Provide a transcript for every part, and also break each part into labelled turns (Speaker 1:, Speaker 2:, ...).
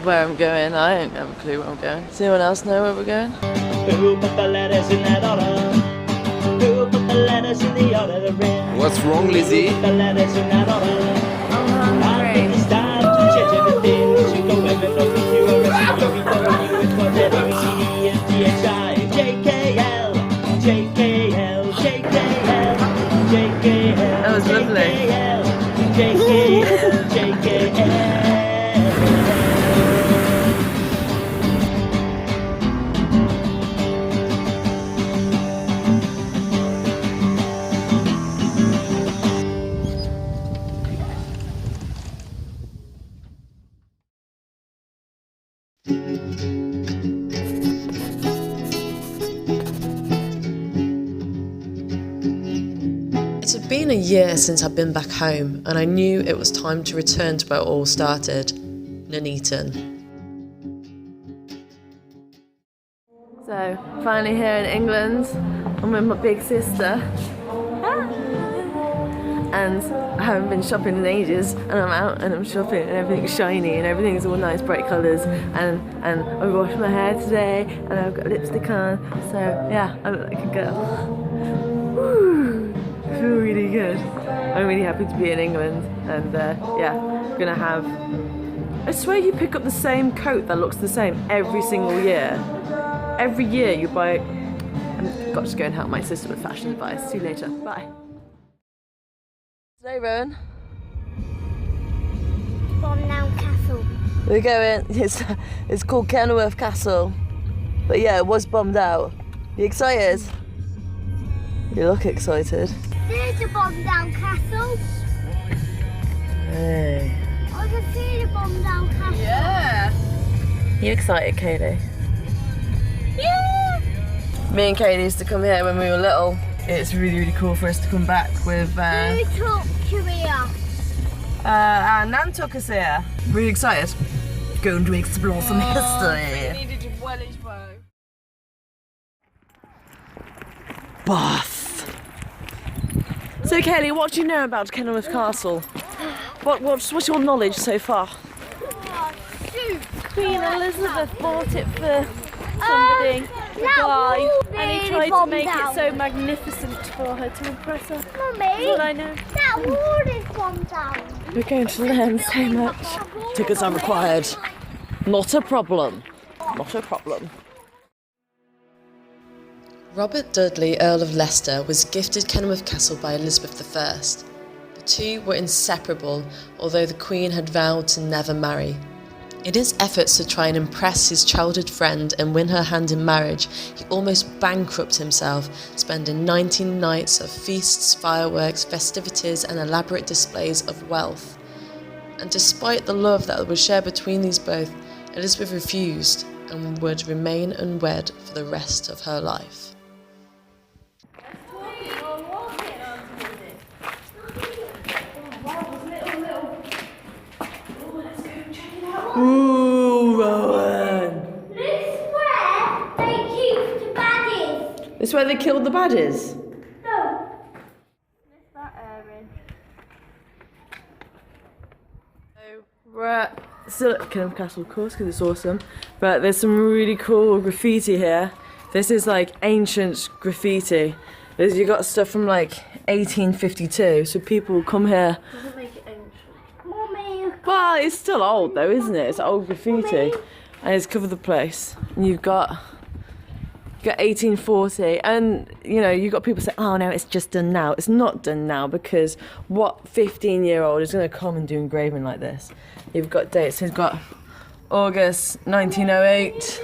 Speaker 1: where I'm going. I don't have a clue where I'm going. Does anyone else know where we're going?
Speaker 2: Who put the letters in that order? Who put the letters in the order they're in?
Speaker 3: What's wrong, Lizzie?
Speaker 2: Who put the letters in that order?
Speaker 1: I'm
Speaker 2: I think it's time to change everything. You go ever know if you are a secret before you it's for letter C, F, G, H, I, J, K, L, J, K, L, J, K, L, J, K, L.
Speaker 1: That was lovely.
Speaker 2: J, K, L, J, K, L.
Speaker 1: It had been a year since I'd been back home, and I knew it was time to return to where it all started, Nuneaton. So, finally here in England, I'm with my big sister. And I haven't been shopping in ages, and I'm out and I'm shopping and everything's shiny and everything's all nice bright colours, and I washed my hair today and I've got lipstick on, so yeah, I look like a girl. Woo! I feel really good. I'm really happy to be in England, and yeah, I'm gonna have... I swear you pick up the same coat that looks the same every single year. Every year you buy... I've got to go and help my sister with fashion advice. See you later. Bye. Today, Rowan.
Speaker 4: Bombdown Castle.
Speaker 1: We're going, it's called Kenilworth Castle. But yeah, it was bombed out. You excited? You look excited.
Speaker 4: There's a Bombdown Castle.
Speaker 1: Hey.
Speaker 4: I can see the Bombdown Castle.
Speaker 1: Yeah. You excited, Katie?
Speaker 4: Yeah.
Speaker 1: Me and Katie used to come here when we were little. It's really, really cool for us to come back with...
Speaker 4: Who took you here?
Speaker 1: Our nan took us here. Really excited. Going to explore some history. Bath. So Kelly, what do you know about Kenilworth Castle? What's your knowledge so far? Queen Elizabeth bought it for somebody, a guy, and he tried to make it so magnificent for her to impress her.
Speaker 4: Mummy,
Speaker 1: That's all I know.
Speaker 4: that wall is bombed down.
Speaker 1: We're going to learn so much. Tickets are required. Not a problem. Not a problem. Robert Dudley, Earl of Leicester, was gifted Kenilworth Castle by Elizabeth I. The two were inseparable, although the Queen had vowed to never marry. In his efforts to try and impress his childhood friend and win her hand in marriage, he almost bankrupted himself, spending 19 nights of feasts, fireworks, festivities and elaborate displays of wealth. And despite the love that was shared between these both, Elizabeth refused and would remain unwed for the rest of her life. Ooh, Rowan!
Speaker 4: This is where they keep the baddies.
Speaker 1: This is where they killed the baddies?
Speaker 4: No. What's that earring?
Speaker 1: So we're still at Kenilworth Castle, of course, because it's awesome. But there's some really cool graffiti here. This is like ancient graffiti. You got stuff from like 1852, so people come here.
Speaker 4: Doesn't make it ancient. Mummy.
Speaker 1: Well, it's still old though, isn't it? It's old graffiti, and it's covered the place. And you've got 1840, and you know you've got people say, "Oh no, it's just done now." It's not done now, because what 15-year-old is going to come and do engraving like this? You've got dates. So you've got August 1908.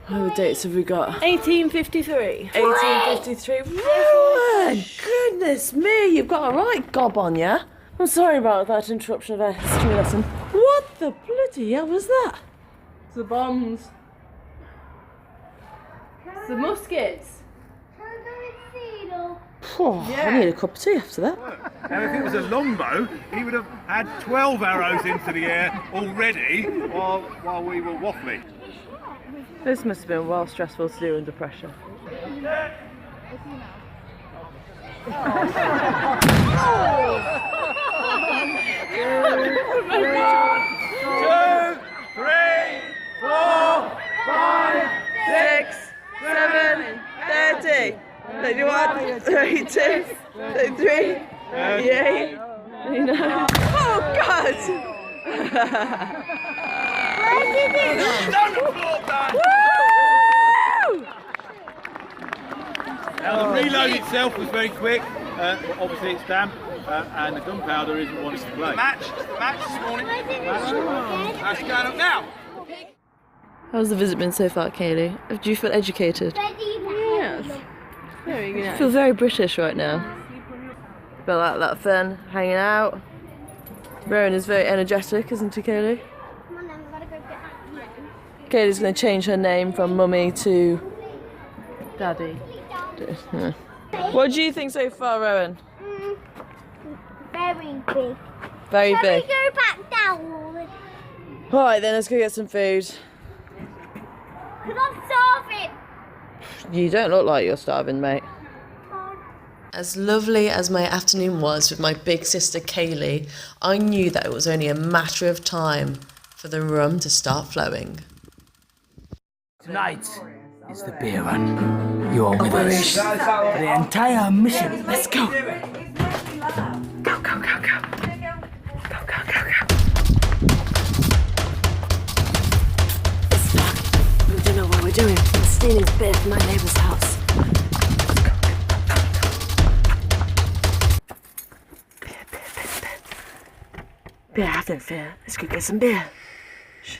Speaker 1: What other dates have we got? 1853. 1853. Rowan! Goodness me, you've got a right gob on you. I'm sorry about that interruption of a history lesson. What the bloody hell was that? It's the bombs. It's the muskets. Oh, yeah. I need a cup of tea after that.
Speaker 5: Now, if it was a longbow, he would have had 12 arrows into the air already while we were waffling.
Speaker 1: This must have been well stressful to do under pressure.
Speaker 5: Don't applaud that! Now the reload itself was very quick. Obviously it's damp and the gunpowder isn't wanting to play. The match this morning. How's it going up now?
Speaker 1: How's the visit been so far, Kaylee? Do you feel educated?
Speaker 3: Yes. Very good.
Speaker 1: I feel very British right now. Feel like that fun, hanging out. Rowan is very energetic, isn't he, Kaylee? Kaylee's going to change her name from Mummy to Daddy. What do you think so far, Rowan?
Speaker 4: Very big.
Speaker 1: Very
Speaker 4: Shall
Speaker 1: big.
Speaker 4: we go back down?
Speaker 1: Alright then, let's go get some food.
Speaker 4: Because I'm starving.
Speaker 1: You don't look like you're starving, mate. As lovely as my afternoon was with my big sister Kaylee, I knew that it was only a matter of time for the rum to start flowing.
Speaker 6: Tonight is the beer run. You're with us for the entire mission. Let's go. Go, go, go, go. Go, go, go, go.
Speaker 1: We don't know what we're doing. We're stealing beer from my neighbour's house. Beer, have no fear. Let's go get some beer. Shh.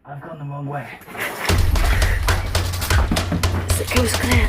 Speaker 6: I've gone the wrong way.
Speaker 1: Is the coast clear?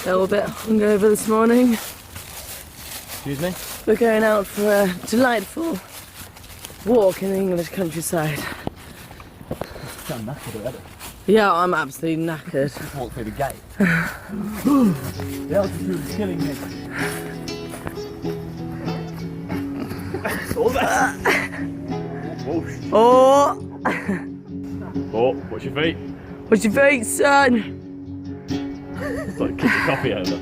Speaker 1: A little bit hungover this morning.
Speaker 6: Excuse me?
Speaker 1: We're going out for a delightful walk in the English countryside.
Speaker 6: I'm knackered already.
Speaker 1: Yeah, I'm absolutely knackered.
Speaker 6: Just walk through the gate. The altitude is killing me.
Speaker 5: All that.
Speaker 1: Oh!
Speaker 5: Oh, what's your feet?
Speaker 1: What's your feet, son?
Speaker 5: It's like kick your coffee over.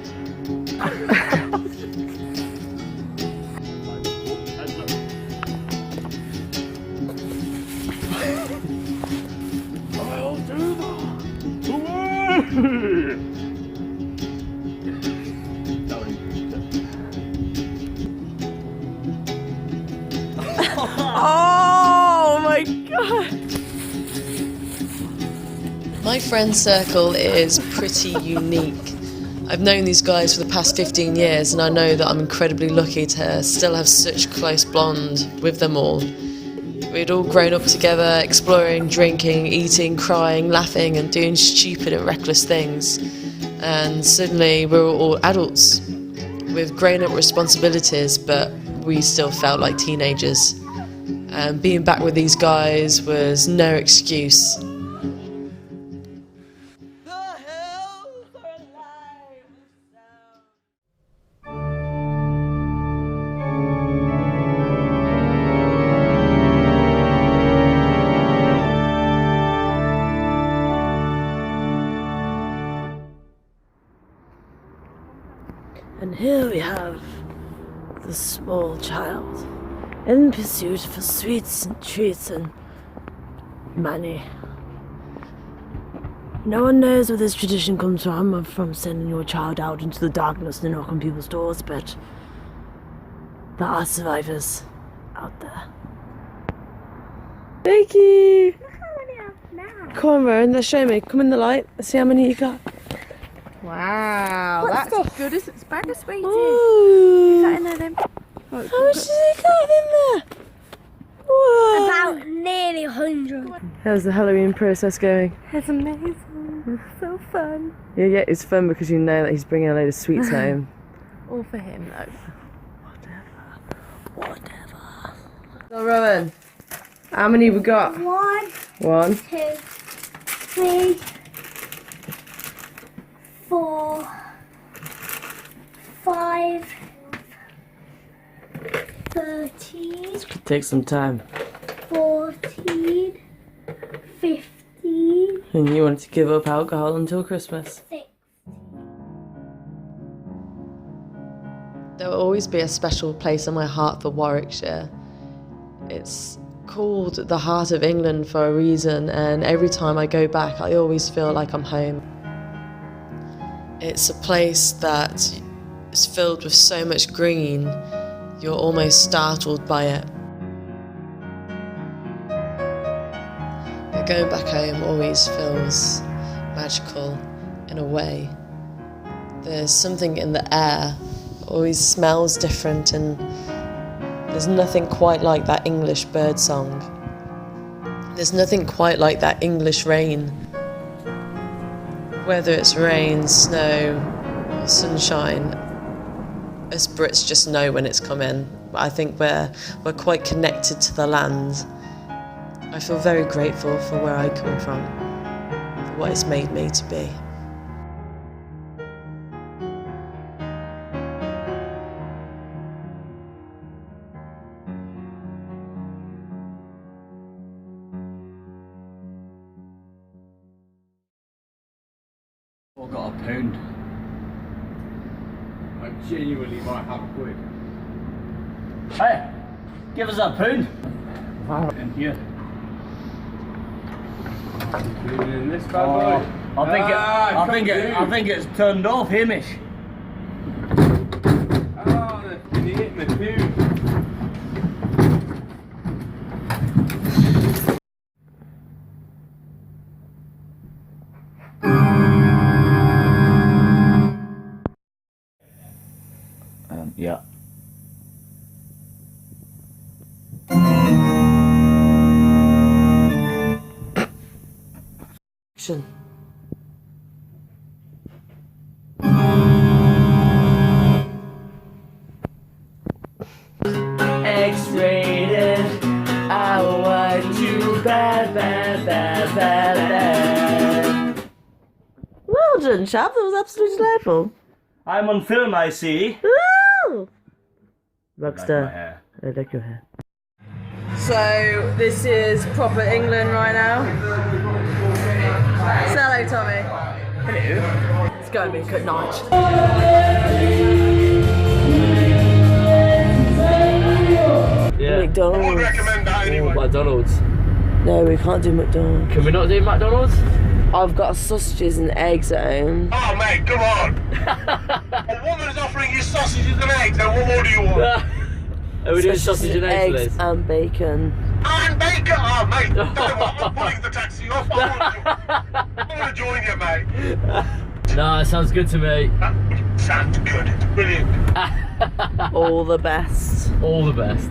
Speaker 5: I'll do that.
Speaker 1: Oh my god! My friend circle is pretty unique. I've known these guys for the past 15 years and I know that I'm incredibly lucky to still have such close bond with them all. We'd all grown up together, exploring, drinking, eating, crying, laughing and doing stupid and reckless things. And suddenly we were all adults with grown-up responsibilities, but we still felt like teenagers. And being back with these guys was no excuse.
Speaker 3: And here we have the small child in pursuit for sweets and treats and money. No one knows where this tradition comes from sending your child out into the darkness to knock on people's doors, but there are survivors out there. Thank you! Come on, Rowan, let's show me. Come in the light. Let's see how many you got.
Speaker 7: Wow,
Speaker 3: What's
Speaker 7: that's
Speaker 3: this?
Speaker 7: good as it's bag of sweeties.
Speaker 3: Ooh!
Speaker 7: Is that in there then?
Speaker 3: How much has he got in there? Whoa!
Speaker 4: About nearly 100.
Speaker 3: How's the Halloween process going?
Speaker 7: It's amazing. So fun.
Speaker 3: Yeah, it's fun because you know that he's bringing a load of sweets home.
Speaker 7: All for him though.
Speaker 3: Whatever. So, Rowan, how many we got?
Speaker 4: 1,
Speaker 3: 1,
Speaker 4: 2, 3, 4, 5, 13,
Speaker 3: could take some time.
Speaker 4: 14, 15,
Speaker 3: And you wanted to give up alcohol until Christmas.
Speaker 4: 6.
Speaker 1: There will always be a special place in my heart for Warwickshire. It's called the heart of England for a reason, and every time I go back I always feel like I'm home. It's a place that is filled with so much green, you're almost startled by it. But going back home always feels magical in a way. There's something in the air, always smells different, and there's nothing quite like that English bird song. There's nothing quite like that English rain. Whether it's rain, snow, or sunshine, us Brits just know when it's coming. I think we're quite connected to the land. I feel very grateful for where I come from, for what it's made me to be.
Speaker 6: I've got a pound.
Speaker 5: I genuinely might have a quid.
Speaker 6: Hey, give us a pound.
Speaker 5: And here. In this bad boy.
Speaker 6: I think it's turned off, Hamish.
Speaker 5: Oh, they hit me too.
Speaker 6: Yeah.
Speaker 3: Action. X-rated. I want you bad, bad, bad, bad, bad. Well done, chap. That was absolutely delightful.
Speaker 6: I'm on film, I see.
Speaker 3: Woo!
Speaker 6: Like
Speaker 3: Rockstar.
Speaker 6: my hair.
Speaker 3: I like your hair. So, this is proper England right now. Say hello, Tommy. Hello. It's going to be a good night.
Speaker 6: Yeah.
Speaker 3: McDonald's.
Speaker 8: I would recommend that anyway.
Speaker 6: McDonald's.
Speaker 3: No, we can't do McDonald's.
Speaker 6: Can we not do McDonald's?
Speaker 3: I've got sausages and eggs at home.
Speaker 8: Oh mate, come on. A woman's offering you sausages and eggs, then what more do you want?
Speaker 6: Are we doing sausage and eggs, Liz?
Speaker 3: and bacon.
Speaker 8: And bacon! Oh mate, tell you what, I'm pulling the taxi off. I want to join you, mate.
Speaker 6: No, it sounds good to me.
Speaker 8: That sounds good. Brilliant.
Speaker 3: All the best.
Speaker 6: All the best.